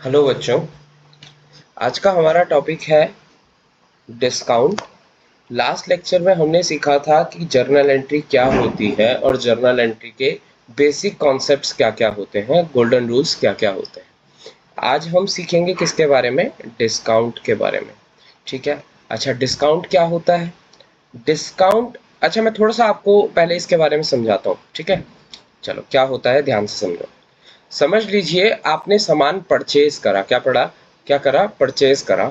Hello बच्चों, आज का हमारा टॉपिक है डिस्काउंट। लास्ट लेक्चर में हमने सीखा था कि जर्नल एंट्री क्या होती है और जर्नल एंट्री के बेसिक कॉन्सेप्ट्स क्या क्या होते हैं, गोल्डन रूल्स क्या क्या होते हैं। आज हम सीखेंगे किसके बारे में? डिस्काउंट के बारे में। ठीक है। अच्छा, डिस्काउंट क्या होता है? डिस्काउंट, अच्छा मैं थोड़ा सा आपको पहले इसके बारे में समझाता हूँ। ठीक है, चलो क्या होता है ध्यान से समझो। समझ लीजिए आपने सामान परचेज करा, क्या पड़ा, क्या करा, परचेज करा।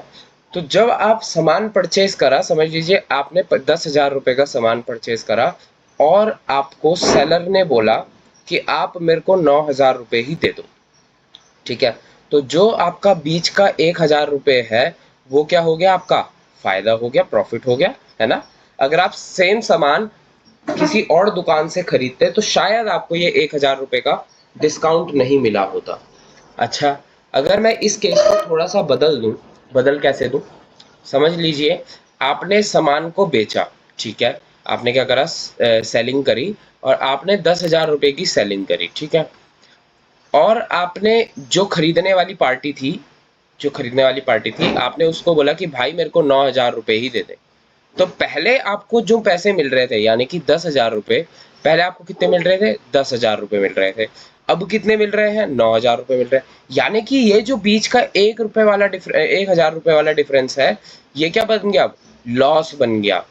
तो जब आप सामान परचेज करा, समझ लीजिए आपने 10,000 रुपए का सामान परचेज करा और आपको सेलर ने बोला कि आप मेरे को 9,000 रुपए ही दे दो। ठीक है, तो जो आपका बीच का 1,000 रुपए है वो क्या हो गया? आपका फायदा हो गया, प्रॉफिट हो गया, है ना। अगर आप सेम सामान किसी और दुकान से खरीदते तो शायद आपको ये 1,000 रुपए का डिस्काउंट नहीं मिला होता। अच्छा, अगर मैं इस केस को थोड़ा सा बदल दूं, बदल कैसे दूं? समझ लीजिए आपने सामान को बेचा। ठीक है, आपने क्या करा, सेलिंग करी और आपने 10,000 रुपए की सेलिंग करी। ठीक है, और आपने जो खरीदने वाली पार्टी थी, जो खरीदने वाली पार्टी थी, आपने उसको बोला कि भाई मेरे को 9,000 रुपए ही दे दे। तो पहले आपको जो पैसे मिल रहे थे यानी कि 10,000 रुपए, पहले आपको कितने मिल रहे थे? 10,000 रुपए मिल रहे थे। अब कितने मिल रहे हैं? 9,000 रुपए मिल रहे हैं। यानी कि ये जो बीच का 1 रुपए वाला 1,000 रुपए वाला डिफरेंस है, ये क्या बन गया? लॉस बन गया।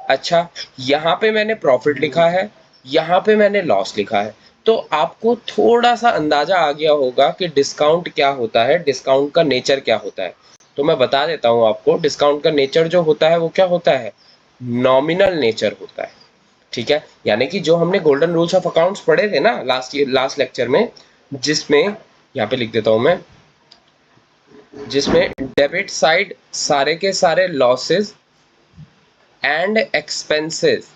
अच्छा, यहाँ पे मैंने प्रॉफिट लिखा है, यहाँ पे मैंने लॉस लिखा है। तो आपको थोड़ा सा अंदाजा आ गया होगा कि डिस्काउंट क्या होता है, डिस्काउंट का नेचर क्या होता है। तो मैं बता देता हूँ आपको, डिस्काउंट का नेचर जो होता है वो क्या होता है? नॉमिनल नेचर होता है। ठीक है, यानी कि जो हमने गोल्डन रूल्स ऑफ अकाउंट्स पढ़े थे ना लास्ट लेक्चर में, जिसमें यहाँ पे लिख देता हूं मैं, जिसमें डेबिट साइड सारे के सारे लॉसेस एंड एक्सपेंसेस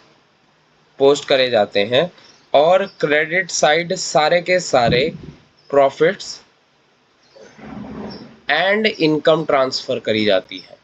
पोस्ट करे जाते हैं और क्रेडिट साइड सारे के सारे प्रॉफिट्स एंड इनकम ट्रांसफर करी जाती है।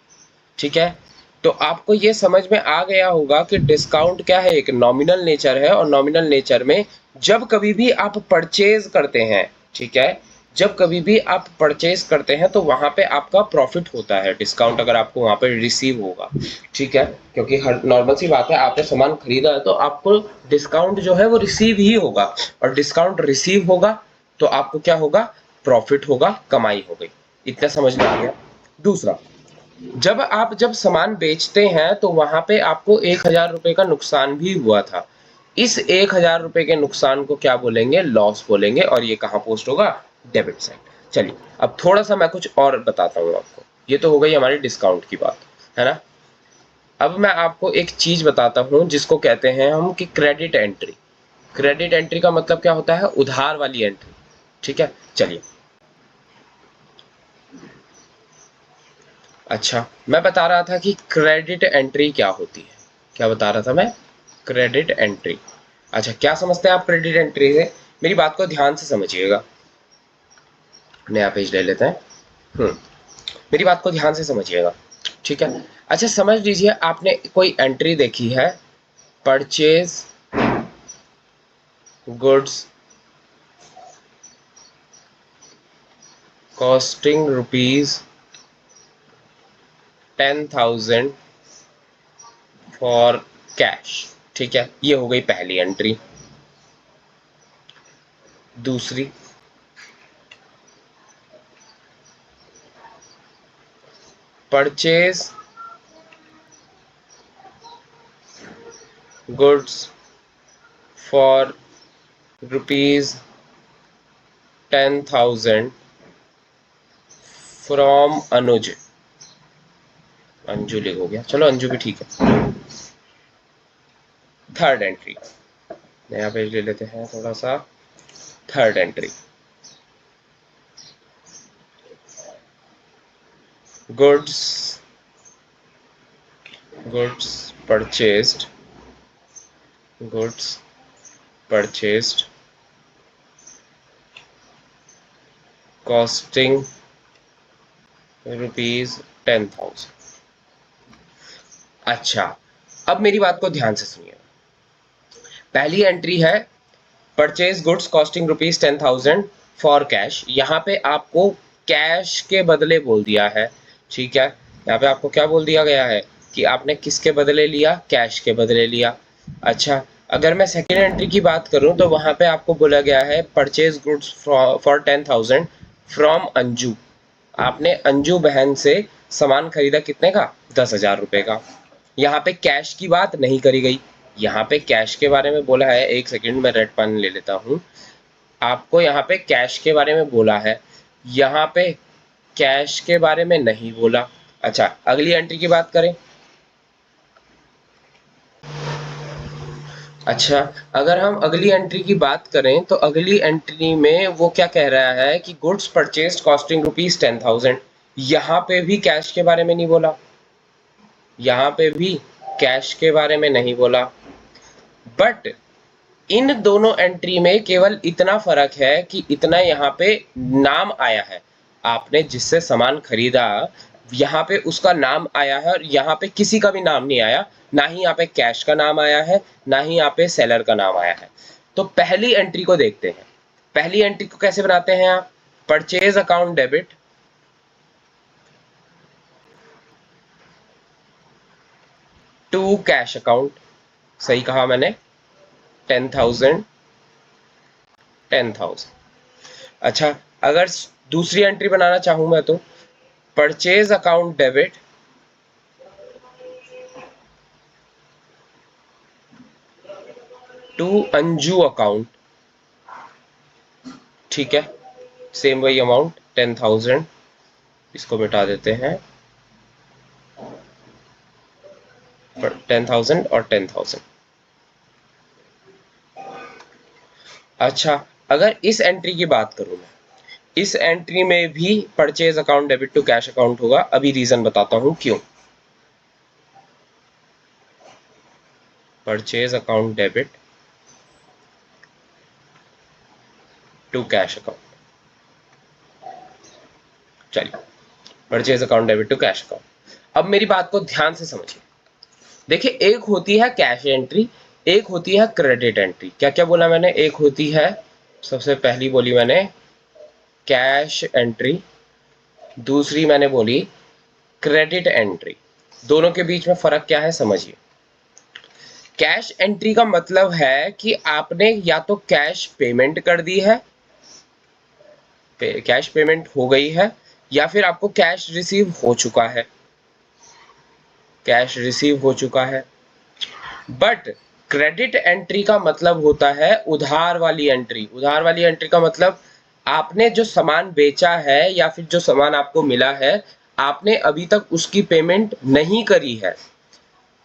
ठीक है, तो आपको ये समझ में आ गया होगा कि डिस्काउंट क्या है, एक नॉमिनल नेचर है। और नॉमिनल नेचर में जब कभी भी आप परचेज करते हैं, ठीक है, जब कभी भी आप परचेज करते हैं तो वहां पे आपका प्रॉफिट होता है, डिस्काउंट अगर आपको वहां पे रिसीव होगा। ठीक है, क्योंकि हर नॉर्मल सी बात है, आपने सामान खरीदा है तो आपको डिस्काउंट जो है वो रिसीव ही होगा। और डिस्काउंट रिसीव होगा तो आपको क्या होगा? प्रॉफिट होगा, कमाई हो गई। इतना समझ में आ गया। दूसरा, जब सामान बेचते हैं तो वहां पे आपको 1,000 रुपए का नुकसान भी हुआ था। इस 1,000 रुपए के नुकसान को क्या बोलेंगे? लॉस बोलेंगे। और ये कहाँ पोस्ट होगा? Debit side. चलिए अब थोड़ा सा मैं कुछ और बताता हूँ आपको। ये तो हो गई हमारी डिस्काउंट की बात, है ना। अब मैं आपको एक चीज बताता हूँ जिसको कहते हैं हम कि क्रेडिट एंट्री। क्रेडिट एंट्री का मतलब क्या होता है? उधार वाली एंट्री। ठीक है, चलिए। अच्छा, मैं बता रहा था कि क्रेडिट एंट्री क्या होती है। क्या बता रहा था मैं? Credit entry. अच्छा, क्या समझते हैं आप क्रेडिट एंट्री से? मेरी बात को ध्यान से समझिएगा। नया पेज ले लेते हैं। मेरी बात को ध्यान से समझिएगा। ठीक है, अच्छा समझ लीजिए आपने कोई एंट्री देखी है, purchase goods costing ₹10,000 for cash. ठीक है, ये हो गई पहली एंट्री। दूसरी, परचेज गुड्स फॉर ₹10,000 फ्रॉम अनुज। अंजू लिख हो गया, चलो अंजू भी ठीक है। थर्ड एंट्री, नया पेज ले लेते हैं थोड़ा सा। Third entry, goods goods purchased, goods purchased costing ₹10,000। अच्छा, अब मेरी बात को ध्यान से सुनिए। पहली एंट्री है purchase goods costing ₹10,000 for cash. यहाँ पे आपको कैश के बदले बोल दिया है, ठीक है। यहाँ पे आपको क्या बोल दिया गया है कि आपने किसके बदले लिया, कैश के बदले लिया। अच्छा, अगर मैं सेकेंड एंट्री की बात करूं तो वहां पे आपको बोला गया है purchase goods for 10,000 from Anju. आपने अंजू बहन से सामान खरीदा कितने का, 10,000 रुपए का। यहाँ पे कैश की बात नहीं करी गई, यहाँ पे कैश के बारे में बोला है, एक सेकंड मैं रेड पेन ले लेता हूँ। आपको यहाँ पे कैश के बारे में बोला है, यहाँ पे कैश के बारे में नहीं बोला। अच्छा, अगली एंट्री की बात करें। अच्छा, अगर हम अगली एंट्री की बात करें तो अगली एंट्री में वो क्या कह रहा है कि गुड्स परचेज कॉस्टिंग ₹10,000। यहाँ पे भी कैश के बारे में नहीं बोला, यहाँ पे भी कैश के बारे में नहीं बोला। बट इन दोनों एंट्री में केवल इतना फर्क है कि इतना यहाँ पे नाम आया है, आपने जिससे सामान खरीदा यहाँ पे उसका नाम आया है, और यहाँ पे किसी का भी नाम नहीं आया, ना ही यहाँ पे कैश का नाम आया है, ना ही यहाँ पे सेलर का नाम आया है। तो पहली एंट्री को देखते हैं। पहली एंट्री को कैसे बनाते हैं आप, purchase account debit to cash account, सही कहा मैंने, 10,000 10,000। अच्छा, अगर दूसरी एंट्री बनाना चाहूं मैं तो purchase account debit to Anju account, ठीक है, सेम वही अमाउंट 10,000, इसको मिटा देते हैं, 10,000 और 10,000। अच्छा, अगर इस एंट्री की बात करूं मैं, इस एंट्री में भी purchase account debit to cash account होगा। अभी रीजन बताता हूं क्यों। Purchase account debit to cash account, चलिए, purchase account debit to cash account. अब मेरी बात को ध्यान से समझिए। देखिए, एक होती है कैश एंट्री, एक होती है क्रेडिट एंट्री। क्या क्या बोला मैंने, एक होती है, सबसे पहली बोली मैंने कैश एंट्री, दूसरी मैंने बोली क्रेडिट एंट्री। दोनों के बीच में फर्क क्या है समझिए। कैश एंट्री का मतलब है कि आपने या तो कैश पेमेंट कर दी है, कैश पेमेंट हो गई है, या फिर आपको कैश रिसीव हो चुका है, कैश रिसीव हो चुका है। बट क्रेडिट एंट्री का मतलब होता है उधार वाली एंट्री। उधार वाली एंट्री का मतलब आपने जो सामान बेचा है या फिर जो सामान आपको मिला है, आपने अभी तक उसकी पेमेंट नहीं करी है।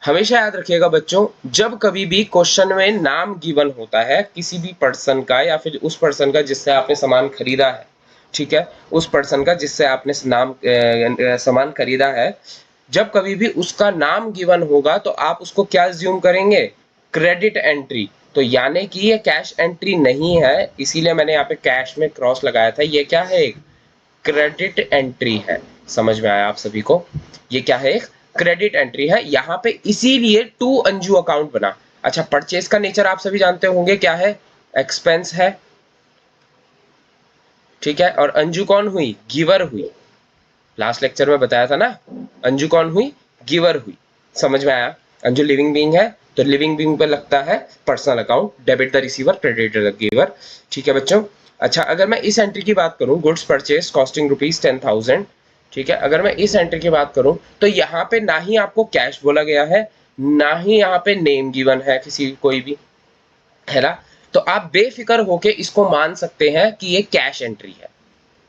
हमेशा याद रखिएगा बच्चों, जब कभी भी क्वेश्चन में नाम गिवन होता है किसी भी पर्सन का, या फिर उस पर्सन का जिससे आपने सामान खरीदा है, ठीक है, उस पर्सन का जिससे आपने सामान खरीदा है, जब कभी भी उसका नाम गिवन होगा तो आप उसको क्या अज्यूम करेंगे, क्रेडिट एंट्री। तो यानी कि ये कैश एंट्री नहीं है, इसीलिए मैंने यहाँ पे कैश में क्रॉस लगाया था। ये क्या है, क्रेडिट एंट्री है। समझ में आया आप सभी को, ये क्या है, एक क्रेडिट एंट्री है यहाँ पे, इसीलिए टू अंजू अकाउंट बना। अच्छा, परचेज का नेचर आप सभी जानते होंगे क्या है, एक्सपेंस है, ठीक है। और अंजू कौन हुई, गिवर हुई। लास्ट लेक्चर में बताया था ना, अंजू कौन हुई, गिवर हुई। समझ में आया, अंजू लिविंग बीइंग है तो लिविंग बीइंग पे लगता है personal account, debit the receiver, credit the giver, ठीक है बच्चों। अच्छा, अगर मैं इस एंट्री की बात करूं, गुड्स परचेज कॉस्टिंग ₹10,000, ठीक है, अगर मैं इस एंट्री की बात करूं तो यहाँ पे ना ही आपको कैश बोला गया है, ना ही यहाँ पे नेम गिवन है किसी कोई भी, है ना। तो आप बेफिक्र होके इसको मान सकते हैं कि ये कैश एंट्री है,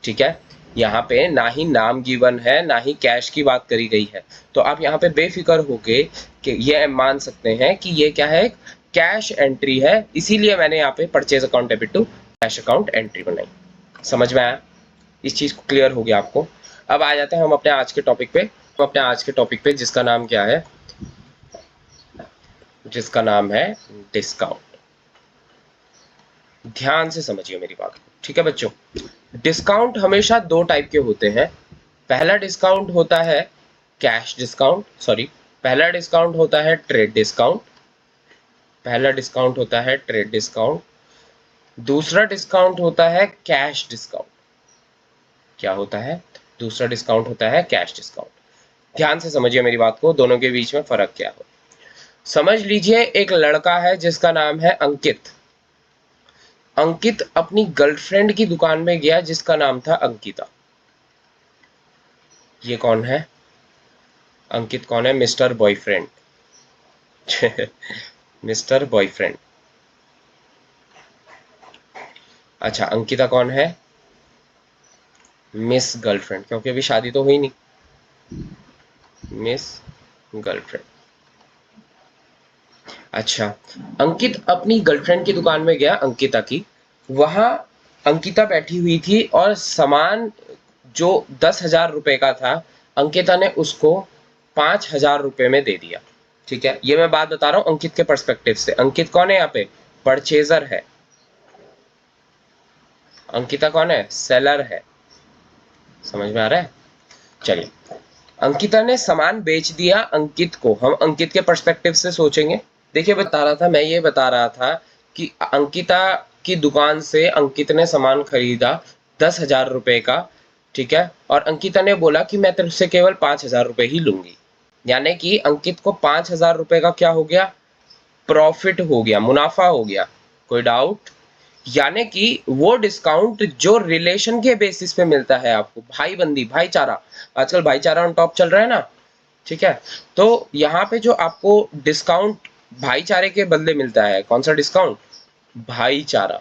ठीक है। यहाँ पे ना ही नाम गिवन है, ना ही कैश की बात करी गई है, तो आप यहाँ पे बेफिक्र होके कि ये मान सकते हैं कि ये क्या है, कैश एंट्री है। इसीलिए मैंने यहाँ पे purchase account debit to cash account entry बनाई। समझ में आया, इस चीज को क्लियर हो गया आपको। अब आ जाते हैं हम अपने आज के टॉपिक पे। हम अपने आज के टॉपिक पे जिसका नाम क्या है, जिसका नाम है डिस्काउंट। ध्यान से समझिए मेरी बात को, ठीक है बच्चों। डिस्काउंट हमेशा दो टाइप के होते हैं। पहला डिस्काउंट होता है कैश डिस्काउंट, सॉरी, पहला डिस्काउंट होता है ट्रेड डिस्काउंट, पहला डिस्काउंट होता है ट्रेड डिस्काउंट, दूसरा डिस्काउंट होता है कैश डिस्काउंट, क्या होता है? दूसरा डिस्काउंट होता है कैश डिस्काउंट। ध्यान से समझिए मेरी बात को, दोनों के बीच में फर्क क्या है। समझ लीजिए एक लड़का है जिसका नाम है अंकित। अंकित अपनी गर्लफ्रेंड की दुकान में गया जिसका नाम था अंकिता। ये कौन है? अंकित कौन है? Mister boyfriend. Mister boyfriend. अच्छा, अंकिता कौन है? मिस गर्लफ्रेंड, क्योंकि अभी शादी तो हुई नहीं। Miss girlfriend. अच्छा, अंकित अपनी गर्लफ्रेंड की दुकान में गया, अंकिता की। वहां अंकिता बैठी हुई थी और सामान जो 10,000 रुपए का था, अंकिता ने उसको 5,000 रुपए में दे दिया। ठीक है, ये मैं बात बता रहा हूं अंकित के पर्सपेक्टिव से। अंकित कौन है यहाँ पे? परचेजर है। अंकिता कौन है? सेलर है। समझ में आ रहा है? चलिए, अंकिता ने सामान बेच दिया अंकित को। हम अंकित के पर्सपेक्टिव से सोचेंगे। देखिए, बता रहा था मैं, ये बता रहा था कि अंकिता की दुकान से अंकित ने सामान खरीदा 10,000 रुपए का। ठीक है, और अंकिता ने बोला कि मैं तेरे से केवल 5,000 रुपए ही लूंगी। यानी कि अंकित को 5,000 रुपए का क्या हो गया? प्रॉफिट हो गया, मुनाफा हो गया। कोई डाउट? यानी कि वो डिस्काउंट जो रिलेशन के बेसिस पे मिलता है आपको, भाई बंदी, भाईचारा, आजकल भाईचारा ऑन टॉप चल रहा है ना। ठीक है, तो यहाँ पे जो आपको डिस्काउंट भाईचारे के बदले मिलता है, कौन सा डिस्काउंट? भाईचारा।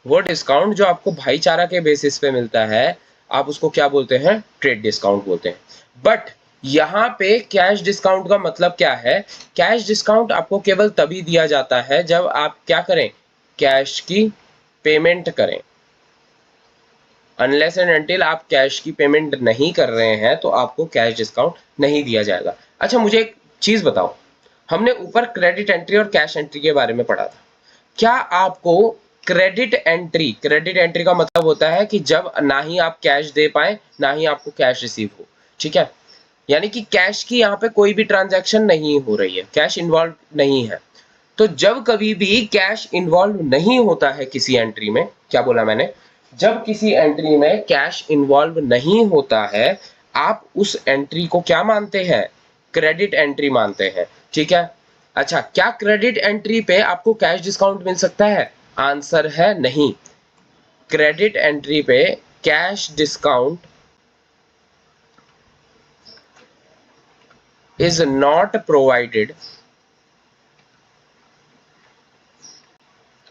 वो डिस्काउंट जो आपको भाईचारा के बेसिस पे मिलता है, आप उसको क्या बोलते हैं? ट्रेड डिस्काउंट बोलते हैं। बट यहाँ पे कैश डिस्काउंट का मतलब क्या है? कैश डिस्काउंट आपको केवल तभी दिया जाता है जब आप क्या करें? कैश की पेमेंट करें। अनलेस एंड अनटिल आप कैश की पेमेंट नहीं कर रहे हैं तो आपको कैश डिस्काउंट नहीं दिया जाएगा। अच्छा, मुझे एक चीज बताओ, हमने ऊपर क्रेडिट एंट्री और कैश एंट्री के बारे में पढ़ा था। क्या आपको क्रेडिट एंट्री का मतलब होता है कि जब ना ही आप कैश दे पाए, ना ही आपको कैश रिसीव हो। ठीक है, यानी कि कैश की यहाँ पे कोई भी ट्रांजैक्शन नहीं हो रही है, कैश इन्वॉल्व नहीं है। तो जब कभी भी कैश इन्वॉल्व नहीं होता है किसी एंट्री में, क्या बोला मैंने? जब किसी एंट्री में कैश इन्वॉल्व नहीं होता है, आप उस एंट्री को क्या मानते हैं? क्रेडिट एंट्री मानते हैं। ठीक है। अच्छा, क्या क्रेडिट एंट्री पे आपको कैश डिस्काउंट मिल सकता है? आंसर है नहीं। क्रेडिट एंट्री पे cash discount is not provided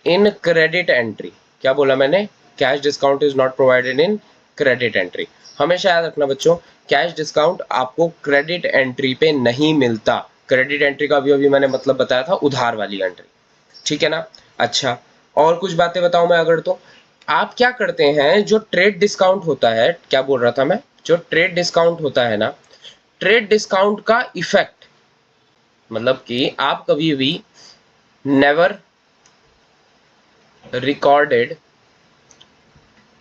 in credit entry. क्या बोला मैंने? Cash discount is not provided in credit entry. हमेशा याद रखना बच्चों, कैश डिस्काउंट आपको क्रेडिट एंट्री पे नहीं मिलता। क्रेडिट एंट्री का अभी अभी मैंने मतलब बताया था, उधार वाली एंट्री। ठीक है ना? अच्छा, और कुछ बातें बताऊं मैं अगर तो। आप क्या करते हैं, जो ट्रेड डिस्काउंट होता है, क्या बोल रहा था मैं, जो ट्रेड डिस्काउंट होता है ना, ट्रेड डिस्काउंट का इफेक्ट मतलब कि आप कभी भी never recorded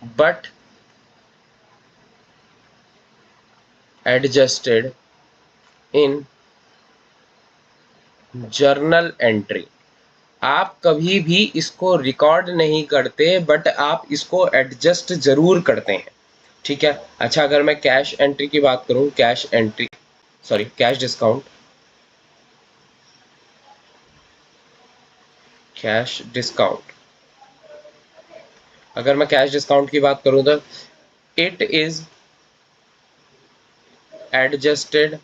but adjusted in journal entry. आप कभी भी इसको रिकॉर्ड नहीं करते, बट आप इसको एडजस्ट जरूर करते हैं। ठीक है। अच्छा, अगर मैं कैश एंट्री की बात करूं, cash entry, sorry, cash discount, cash discount, अगर मैं कैश डिस्काउंट की बात करूं तो it is adjusted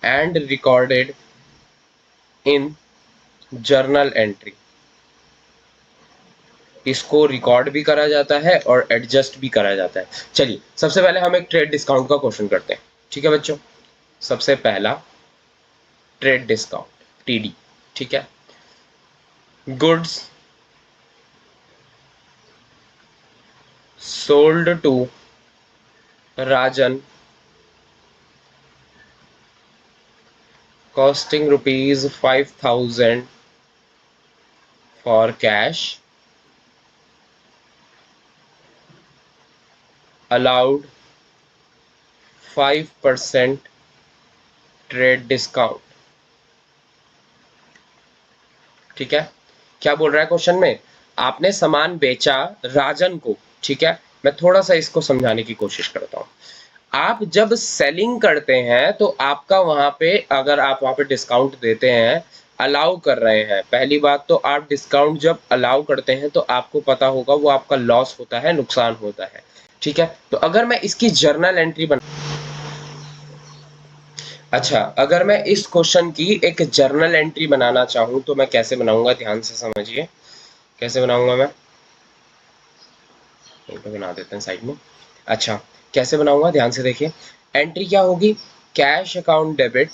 and recorded in journal entry. इसको रिकॉर्ड भी करा जाता है और एडजस्ट भी करा जाता है। चलिए, सबसे पहले हम एक ट्रेड डिस्काउंट का क्वेश्चन करते हैं। ठीक है बच्चों, सबसे पहला ट्रेड डिस्काउंट, टीडी। ठीक है। Goods sold to Rajan costing rupees 5,000 for cash, allowed 5% trade discount. ठीक है। क्या बोल रहा है क्वेश्चन में? आपने सामान बेचा राजन को, ठीक है, मैं थोड़ा सा इसको समझाने की कोशिश करता हूँ। आप जब सेलिंग करते हैं तो आपका वहां पे, अगर आप वहां पे डिस्काउंट देते हैं, अलाउ कर रहे हैं, पहली बात तो आप डिस्काउंट जब अलाउ करते हैं तो आपको पता होगा वो आपका लॉस होता है, नुकसान होता है, ठीक है। तो अगर मैं इसकी जर्नल एंट्री अच्छा, अगर मैं इस क्वेश्चन की एक जर्नल एंट्री बनाना चाहूँ तो मैं कैसे बनाऊंगा, ध्यान से समझिए। कैसे बनाऊंगा मैं, तो बना देते हैं साइड में। अच्छा, कैसे बनाऊंगा, ध्यान से देखिए। एंट्री क्या होगी, cash account debit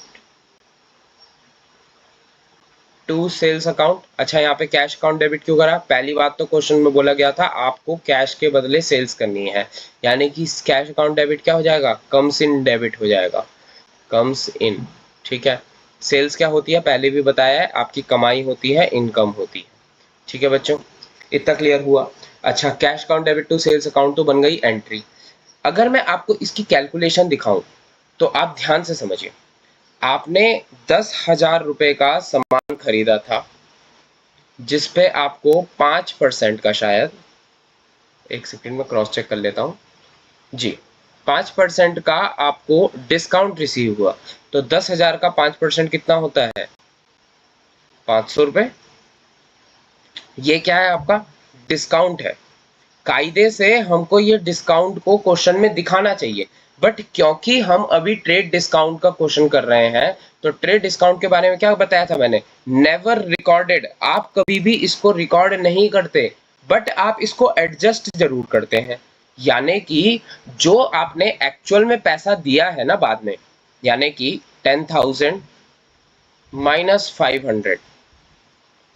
to sales account. अच्छा, यहाँ पे कैश अकाउंट डेबिट क्यों करा, पहली बात तो क्वेश्चन में बोला गया था आपको कैश के बदले सेल्स करनी है, यानी कि कैश अकाउंट डेबिट क्या हो जाएगा, कम्स इन डेबिट हो जाएगा, कम्स इन, ठीक है। सेल्स क्या होती है, पहले भी बताया है, आपकी कमाई होती है, इनकम होती है, ठीक है बच्चों, इतना क्लियर हुआ। अच्छा, cash account debit to sales account तो बन गई एंट्री। अगर मैं आपको इसकी कैलकुलेशन दिखाऊं तो आप ध्यान से समझिए। आपने 10,000 रुपए का सामान खरीदा था जिस पे आपको 5% का, शायद एक सेकंड में क्रॉस चेक कर लेता हूं जी, 5% का आपको डिस्काउंट रिसीव हुआ। तो 10,000 का 5% कितना होता है, 500 रुपए। ये क्या है, आपका डिस्काउंट है। कायदे से हमको ये डिस्काउंट को क्वेश्चन में दिखाना चाहिए, बट क्योंकि हम अभी ट्रेड डिस्काउंट का क्वेश्चन कर रहे हैं तो ट्रेड डिस्काउंट के बारे में क्या बताया था मैंने, नेवर रिकॉर्डेड। आप कभी भी इसको रिकॉर्ड नहीं करते, बट आप इसको एडजस्ट जरूर करते हैं। यानी कि जो आपने एक्चुअल में पैसा दिया है ना बाद में, यानी कि 10,000 माइनस 500,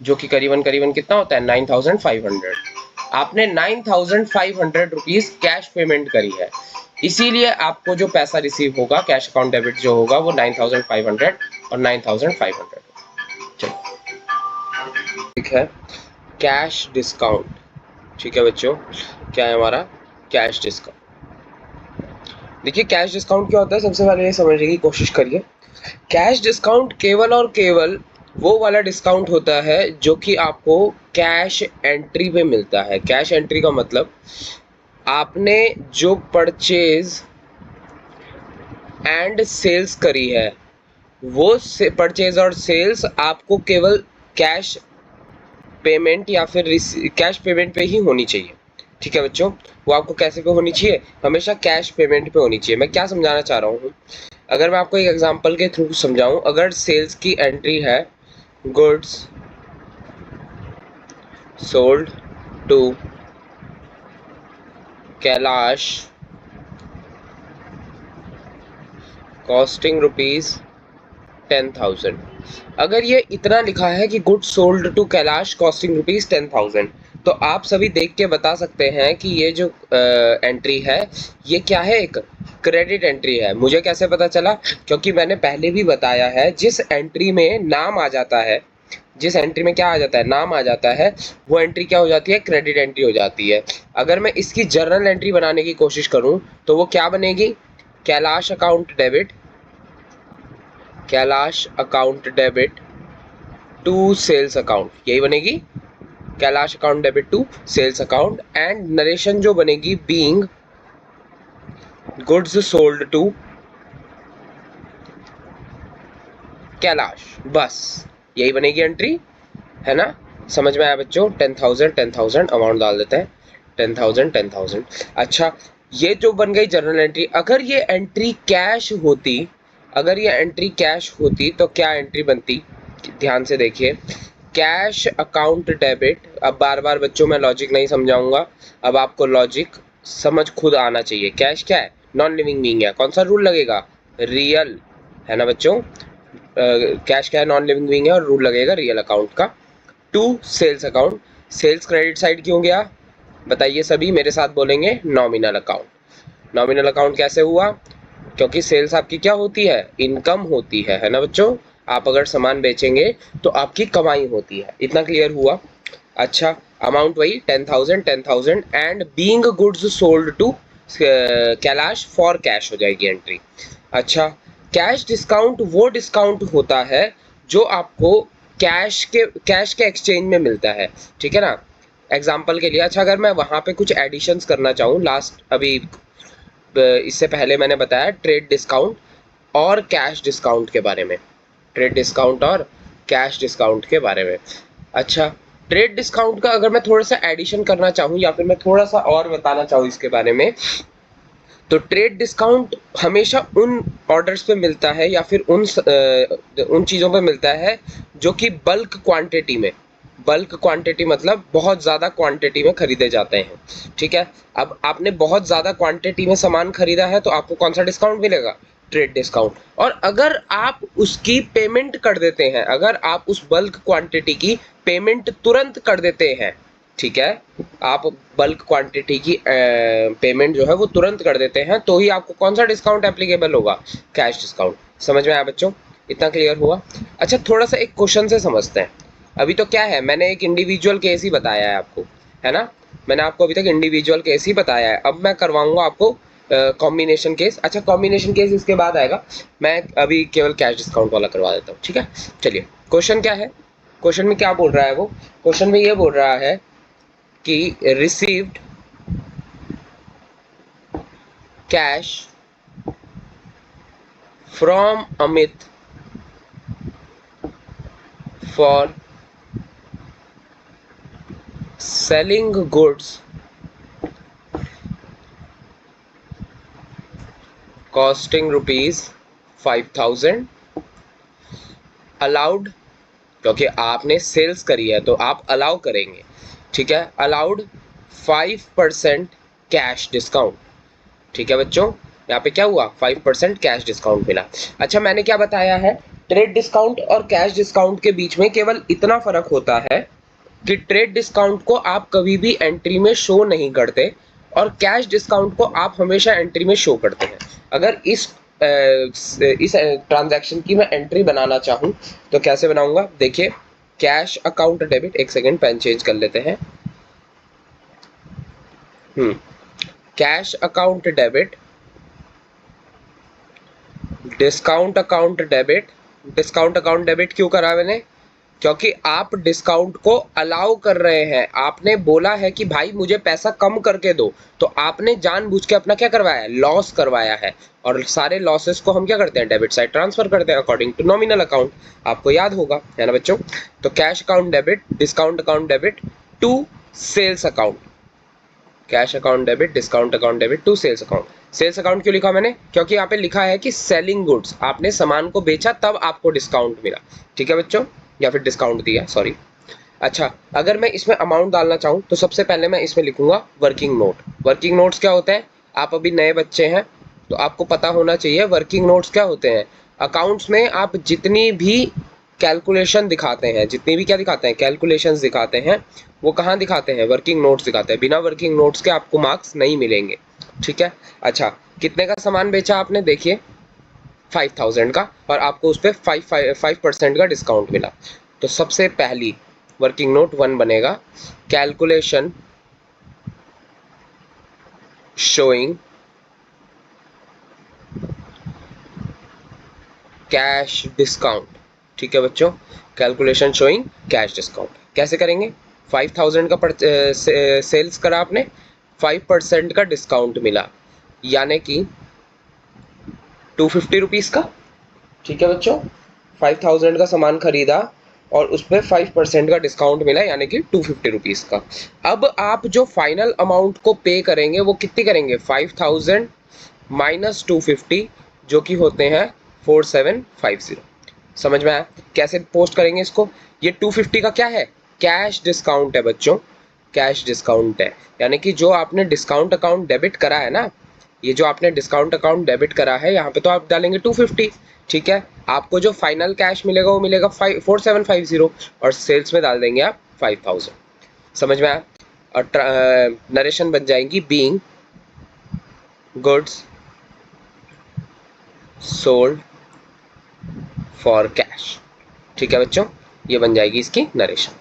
जो कि करीबन करीबन कितना होता है, 9,500। आपने 9,500 रुपीज कैश पेमेंट करी है, इसीलिए आपको जो पैसा रिसीव होगा, कैश अकाउंट डेबिट जो होगा, वो 9,500 और 9,500। चलो, ठीक है। कैश डिस्काउंट, ठीक है बच्चों, क्या है हमारा कैश डिस्काउंट। देखिए कैश डिस्काउंट क्या होता है, सबसे पहले ये समझने की कोशिश करिए। कैश डिस्काउंट केवल और केवल वो वाला डिस्काउंट होता है जो कि आपको कैश एंट्री पे मिलता है। कैश एंट्री का मतलब आपने जो परचेज एंड सेल्स करी है, वो परचेज और सेल्स आपको केवल कैश पेमेंट या फिर कैश पेमेंट पे ही होनी चाहिए, ठीक है बच्चों। वो आपको कैसे पे होनी चाहिए, हमेशा कैश पेमेंट पे होनी चाहिए। मैं क्या समझाना चाह रहा हूँ, अगर मैं आपको एक एग्जांपल के थ्रू समझाऊं, अगर सेल्स की एंट्री है goods sold to Kailash costing rupees 10,000। अगर ये इतना लिखा है कि goods sold to Kailash costing rupees 10,000, तो आप सभी देख के बता सकते हैं कि ये जो एंट्री है ये क्या है, एक क्रेडिट एंट्री है। मुझे कैसे पता चला, क्योंकि मैंने पहले भी बताया है, जिस एंट्री में नाम आ जाता है, जिस एंट्री में क्या आ जाता है, नाम आ जाता है, वो एंट्री क्या हो जाती है, क्रेडिट एंट्री हो जाती है। अगर मैं इसकी जर्नल एंट्री बनाने की कोशिश करूं तो वो क्या बनेगी, Kailash account debit, Kailash account debit to sales account, यही बनेगी, Kailash account debit to sales account. And narration जो बनेगी, being goods sold to Kailash, बस यही बनेगी एंट्री, है ना। समझ में आया बच्चों, 10,000 10,000 अमाउंट डाल देते हैं, 10,000 10,000। अच्छा, ये जो बन गई जर्नल एंट्री। अगर ये एंट्री कैश होती, अगर ये एंट्री कैश होती तो क्या एंट्री बनती, ध्यान से देखिए। कैश अकाउंट डेबिट, अब बार बार बच्चों मैं लॉजिक नहीं समझाऊंगा, अब आपको लॉजिक समझ खुद आना चाहिए। कैश क्या है, नॉन लिविंग बीइंग है, कौन सा रूल लगेगा, रियल, है ना बच्चों। कैश क्या है, नॉन लिविंग बीइंग है, और रूल लगेगा रियल अकाउंट का। To sales account, sales credit side क्यों गया, बताइए सभी मेरे साथ बोलेंगे, नॉमिनल अकाउंट। नॉमिनल अकाउंट कैसे हुआ, क्योंकि सेल्स आपकी क्या होती है, इनकम होती है ना बच्चों। आप अगर सामान बेचेंगे तो आपकी कमाई होती है, इतना क्लियर हुआ। अच्छा, अमाउंट वही 10,000 10,000 and being goods sold to Kailash for cash हो जाएगी एंट्री। अच्छा, कैश डिस्काउंट वो डिस्काउंट होता है जो आपको कैश के एक्सचेंज में मिलता है, ठीक है ना। एग्जाम्पल के लिए। अच्छा, अगर मैं वहाँ पे कुछ एडिशंस करना चाहूँ, लास्ट अभी इससे पहले मैंने बताया ट्रेड डिस्काउंट और कैश डिस्काउंट के बारे में, ट्रेड डिस्काउंट और कैश डिस्काउंट के बारे में। अच्छा, ट्रेड डिस्काउंट का अगर मैं थोड़ा सा एडिशन करना चाहूँ या फिर मैं थोड़ा सा और बताना चाहूँ इसके बारे में, तो ट्रेड डिस्काउंट हमेशा उन ऑर्डर्स पे मिलता है या फिर उन चीज़ों पे मिलता है जो कि बल्क क्वांटिटी में, बल्क क्वांटिटी मतलब बहुत ज़्यादा क्वांटिटी में खरीदे जाते हैं। ठीक है, अब आपने बहुत ज़्यादा क्वांटिटी में सामान खरीदा है तो आपको कौन सा डिस्काउंट मिलेगा? Trade discount. और अगर आप उसकी पेमेंट कर देते हैं, अगर आप उस बल्क क्वांटिटी की पेमेंट तुरंत कर देते हैं, ठीक है, आप बल्क क्वांटिटी की पेमेंट जो है वो तुरंत कर देते हैं, तो ही आपको कौन सा डिस्काउंट एप्लीकेबल होगा? Cash discount. समझ में आया बच्चों? इतना क्लियर हुआ? अच्छा, थोड़ा सा एक क्वेश्चन से समझते हैं। अभी तो क्या है, मैंने एक इंडिविजुअल केस ही बताया है आपको, है ना? मैंने आपको अभी तक इंडिविजुअल केस ही बताया है। अब मैं करवाऊंगा आपको कॉम्बिनेशन केस। अच्छा, कॉम्बिनेशन केस इसके बाद आएगा, मैं अभी केवल कैश डिस्काउंट वाला करवा देता हूँ। ठीक है, चलिए, क्वेश्चन क्या है? क्वेश्चन में क्या बोल रहा है वो? क्वेश्चन में ये बोल रहा है कि received cash from Amit for selling goods costing ₹5,000 allowed, क्योंकि आपने सेल्स करी है तो आप अलाउ करेंगे। ठीक है, अलाउड 5% कैश डिस्काउंट। ठीक है बच्चों, यहाँ पे क्या हुआ? 5% कैश डिस्काउंट मिला। अच्छा, मैंने क्या बताया है? ट्रेड डिस्काउंट और कैश डिस्काउंट के बीच में केवल इतना फर्क होता है कि ट्रेड डिस्काउंट को आप कभी भी एंट्री में शो नहीं करते और कैश डिस्काउंट को आप हमेशा एंट्री में शो करते हैं। अगर इस ट्रांजैक्शन की मैं एंट्री बनाना चाहूँ तो कैसे बनाऊंगा? देखिए, कैश अकाउंट डेबिट, एक सेकेंड पेन चेंज कर लेते हैं। Cash account debit, discount account debit. Discount account debit क्यों करा मैंने? क्योंकि आप डिस्काउंट को अलाउ कर रहे हैं। आपने बोला है कि भाई मुझे पैसा कम करके दो, तो आपने जानबूझ के अपना क्या करवाया है? लॉस करवाया है। और सारे लॉसेस को हम क्या करते हैं? डेबिट साइड ट्रांसफर करते हैं अकॉर्डिंग टू नॉमिनल अकाउंट। आपको याद होगा, है ना बच्चों? तो cash account debit, discount account debit to sales account, cash account debit, discount account debit to sales account. Sales account क्यों लिखा मैंने? क्योंकि यहाँ पे लिखा है कि सेलिंग गुड्स, आपने सामान को बेचा तब आपको डिस्काउंट मिला। ठीक है बच्चों, या फिर डिस्काउंट दिया, सॉरी। अच्छा, अगर मैं इसमें अमाउंट डालना चाहूँ तो सबसे पहले मैं इसमें लिखूंगा वर्किंग नोट। वर्किंग नोट्स क्या होते हैं? आप अभी नए बच्चे हैं तो आपको पता होना चाहिए वर्किंग नोट्स क्या होते हैं। अकाउंट्स में आप जितनी भी कैलकुलेशन दिखाते हैं, जितनी भी क्या दिखाते हैं? कैलकुलेशंस दिखाते हैं, वो कहाँ दिखाते हैं? वर्किंग नोट्स दिखाते हैं। बिना वर्किंग नोट्स के आपको मार्क्स नहीं मिलेंगे। ठीक है, अच्छा, कितने का सामान बेचा आपने? देखिए 5,000 का, और आपको उस पर 5% का डिस्काउंट मिला। तो सबसे पहली वर्किंग नोट 1 बनेगा, कैलकुलेशन शोइंग कैश डिस्काउंट। ठीक है बच्चों, कैलकुलेशन शोइंग कैश डिस्काउंट कैसे करेंगे? 5,000 का सेल्स करा आपने, 5% का डिस्काउंट मिला, यानी कि 250 रुपीज़ का। ठीक है बच्चों, 5,000 का सामान खरीदा और उस पर 5% का डिस्काउंट मिला, यानी कि 250 रुपीज़ का। अब आप जो फाइनल अमाउंट को पे करेंगे वो कितनी करेंगे? 5,000 माइनस 250, जो कि होते हैं 4750। समझ में आया कैसे पोस्ट करेंगे इसको? ये 250 का क्या है? कैश डिस्काउंट है बच्चों, कैश डिस्काउंट है। यानी कि जो आपने डिस्काउंट अकाउंट डेबिट करा है ना, ये जो आपने डिस्काउंट अकाउंट डेबिट करा है, यहाँ पे तो आप डालेंगे 250। ठीक है, आपको जो फाइनल कैश मिलेगा वो मिलेगा 4750, और सेल्स में डाल देंगे आप 5,000। समझ में आया? और नरेशन बन जाएंगी being goods sold for cash. ठीक है बच्चों, ये बन जाएगी इसकी नरेशन।